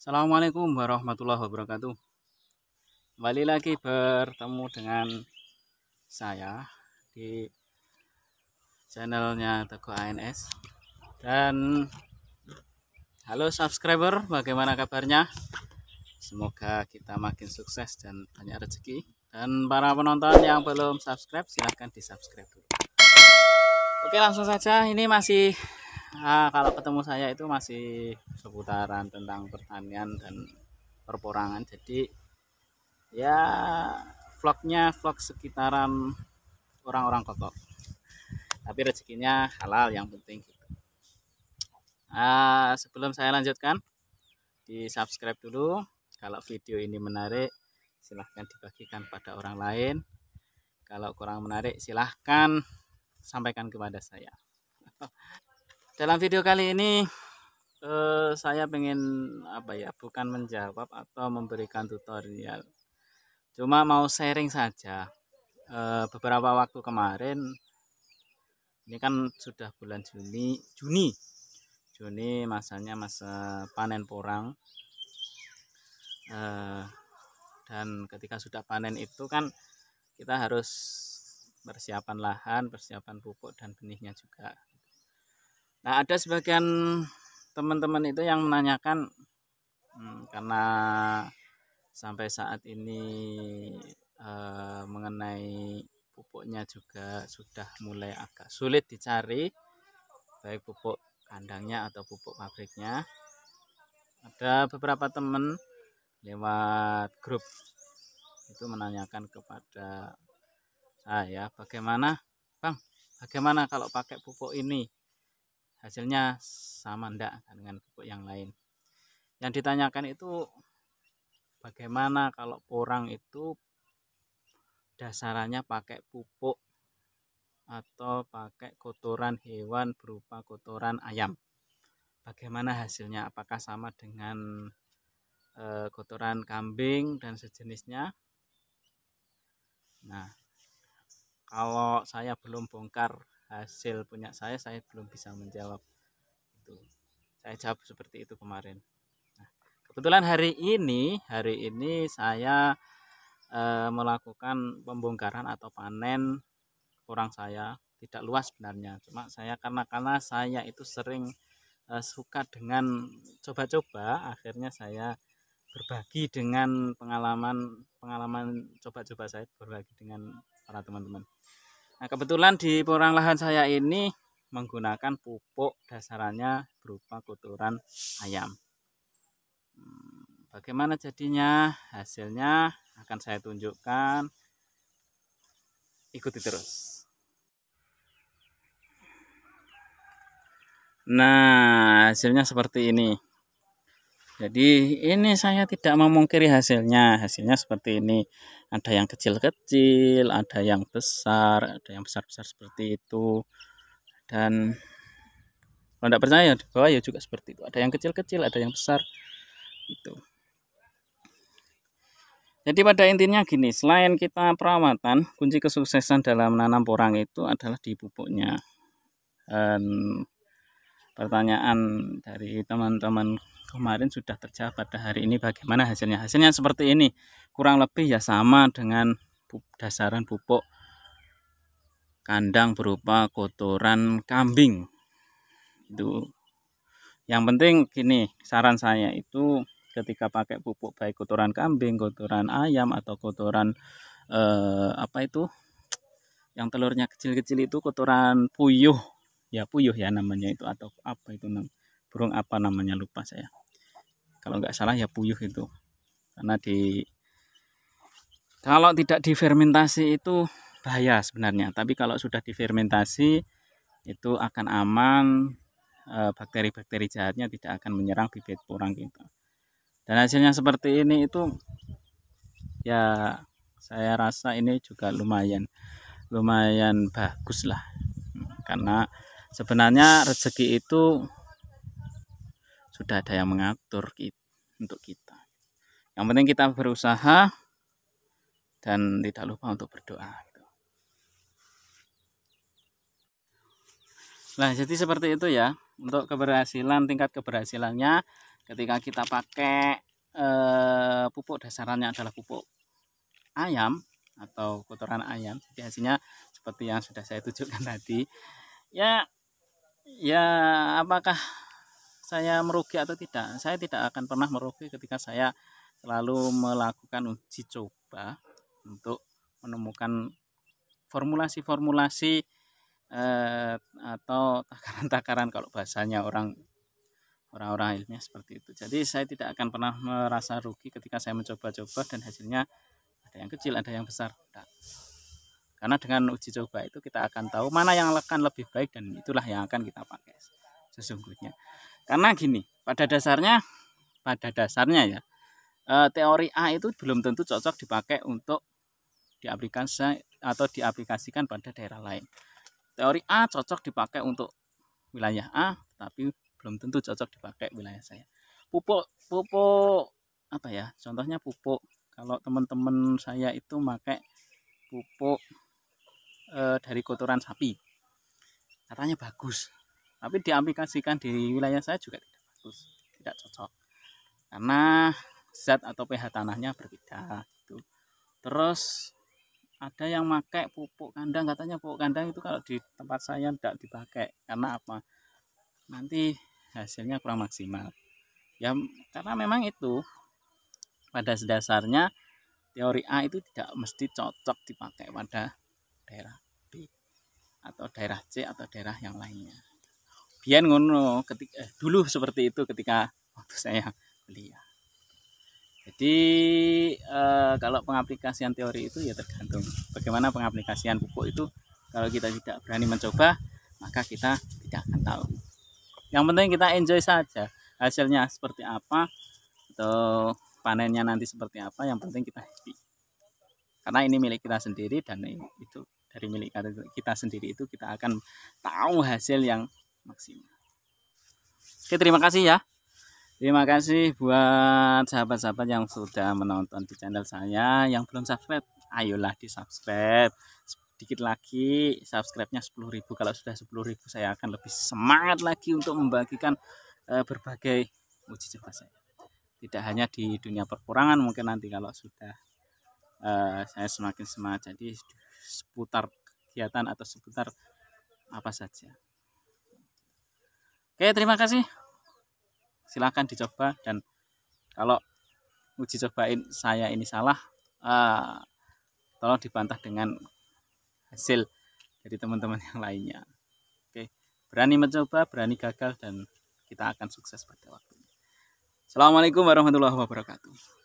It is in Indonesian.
Assalamualaikum warahmatullahi wabarakatuh. Kembali lagi bertemu dengan saya di channelnya Teguh ANS. Dan halo subscriber, bagaimana kabarnya? Semoga kita makin sukses dan banyak rezeki. Dan para penonton yang belum subscribe, silahkan di subscribe dulu. Oke, langsung saja. Ini masih kalau ketemu saya itu masih seputaran tentang pertanian dan perporangan. Jadi ya vlognya vlog sekitaran orang-orang kotor, tapi rezekinya halal yang penting gitu. Sebelum saya lanjutkan, di subscribe dulu. Kalau video ini menarik, silahkan dibagikan pada orang lain. Kalau kurang menarik, silahkan sampaikan kepada saya. Dalam video kali ini saya pengen bukan menjawab atau memberikan tutorial, cuma mau sharing saja. Beberapa waktu kemarin, ini kan sudah bulan Juni masanya masa panen porang. Dan ketika sudah panen itu kan kita harus persiapan lahan, persiapan pupuk dan benihnya juga. Nah, ada sebagian teman-teman itu yang menanyakan, karena sampai saat ini mengenai pupuknya juga sudah mulai agak sulit dicari, baik pupuk kandangnya atau pupuk pabriknya. Ada beberapa teman lewat grup itu menanyakan kepada saya, bagaimana kalau pakai pupuk ini, hasilnya sama enggak dengan pupuk yang lain. Yang ditanyakan itu bagaimana kalau porang itu dasarannya pakai pupuk atau pakai kotoran hewan berupa kotoran ayam. Bagaimana hasilnya? Apakah sama dengan kotoran kambing dan sejenisnya? Nah, kalau saya belum bongkar hasil punya saya belum bisa menjawab itu. Saya jawab seperti itu kemarin. Nah, kebetulan hari ini saya melakukan pembongkaran atau panen porang saya. Tidak luas sebenarnya, cuma saya karena saya itu sering suka dengan coba-coba, akhirnya saya berbagi dengan pengalaman coba-coba saya, berbagi dengan para teman-teman. Nah, kebetulan di porang lahan saya ini menggunakan pupuk dasarannya berupa kotoran ayam. Bagaimana jadinya? Hasilnya akan saya tunjukkan. Ikuti terus. Nah, hasilnya seperti ini. Jadi ini saya tidak memungkiri hasilnya seperti ini. Ada yang kecil-kecil, ada yang besar, ada yang besar-besar seperti itu. Dan kalau tidak percaya, di bawah ya juga seperti itu. Ada yang kecil-kecil, ada yang besar. Itu. Jadi pada intinya gini, selain kita perawatan, kunci kesuksesan dalam menanam porang itu adalah di pupuknya. Dan pertanyaan dari teman-teman kemarin sudah terjawab pada hari ini, bagaimana hasilnya. Hasilnya seperti ini, kurang lebih ya sama dengan dasaran pupuk kandang berupa kotoran kambing. Itu. Yang penting gini, saran saya itu ketika pakai pupuk baik kotoran kambing, kotoran ayam atau kotoran yang telurnya kecil-kecil itu kotoran puyuh ya namanya itu, atau apa itu burung apa namanya, lupa saya. Kalau nggak salah ya puyuh itu. Karena kalau tidak difermentasi itu bahaya sebenarnya, tapi kalau sudah difermentasi itu akan aman, bakteri-bakteri jahatnya tidak akan menyerang bibit porang kita. Dan hasilnya seperti ini itu ya saya rasa ini juga lumayan bagus lah. Karena sebenarnya rezeki itu sudah ada yang mengatur untuk kita. Yang penting kita berusaha dan tidak lupa untuk berdoa. Nah, jadi seperti itu ya. Untuk keberhasilan, tingkat keberhasilannya ketika kita pakai pupuk dasarannya adalah pupuk ayam atau kotoran ayam, jadi hasilnya seperti yang sudah saya tunjukkan tadi. Ya, apakah saya merugi atau tidak? Saya tidak akan pernah merugi ketika saya selalu melakukan uji coba untuk menemukan formulasi-formulasi atau takaran-takaran kalau bahasanya orang-orang ilmiah seperti itu. Jadi saya tidak akan pernah merasa rugi ketika saya mencoba-coba dan hasilnya ada yang kecil, ada yang besar. Nah, karena dengan uji coba itu kita akan tahu mana yang akan lebih baik dan itulah yang akan kita pakai sesungguhnya. Karena gini, pada dasarnya ya, teori A itu belum tentu cocok dipakai untuk diaplikasikan pada daerah lain. Teori A cocok dipakai untuk wilayah A, tapi belum tentu cocok dipakai wilayah saya. Pupuk apa ya? Contohnya pupuk. Kalau teman-teman saya itu pakai pupuk dari kotoran sapi, katanya bagus. Tapi diaplikasikan di wilayah saya juga tidak bagus, tidak cocok. Karena zat atau pH tanahnya berbeda. Gitu. Terus ada yang pakai pupuk kandang, katanya pupuk kandang itu kalau di tempat saya tidak dipakai. Karena apa? Nanti hasilnya kurang maksimal. Ya karena memang itu pada dasarnya teori A itu tidak mesti cocok dipakai pada daerah B atau daerah C atau daerah yang lainnya. Biar ngono dulu seperti itu ketika waktu saya kuliah. Jadi kalau pengaplikasian teori itu ya tergantung bagaimana pengaplikasian pupuk itu. Kalau kita tidak berani mencoba, maka kita tidak akan tahu. Yang penting kita enjoy saja, hasilnya seperti apa atau panennya nanti seperti apa, yang penting kita happy. Karena ini milik kita sendiri dan itu dari milik kita sendiri itu kita akan tahu hasil yang maksimal. Oke, terima kasih ya. Terima kasih buat sahabat-sahabat yang sudah menonton di channel saya. Yang belum subscribe, ayolah di subscribe. Sedikit lagi subscribe-nya 10.000. Kalau sudah 10.000 saya akan lebih semangat lagi untuk membagikan berbagai uji coba saya. Tidak hanya di dunia perkurangan, mungkin nanti kalau sudah saya semakin semangat, jadi seputar kegiatan atau seputar apa saja. Oke, terima kasih. Silahkan dicoba, dan kalau uji cobain saya ini salah, tolong dibantah dengan hasil dari teman-teman yang lainnya. Oke, berani mencoba, berani gagal, dan kita akan sukses pada waktunya. Assalamualaikum warahmatullahi wabarakatuh.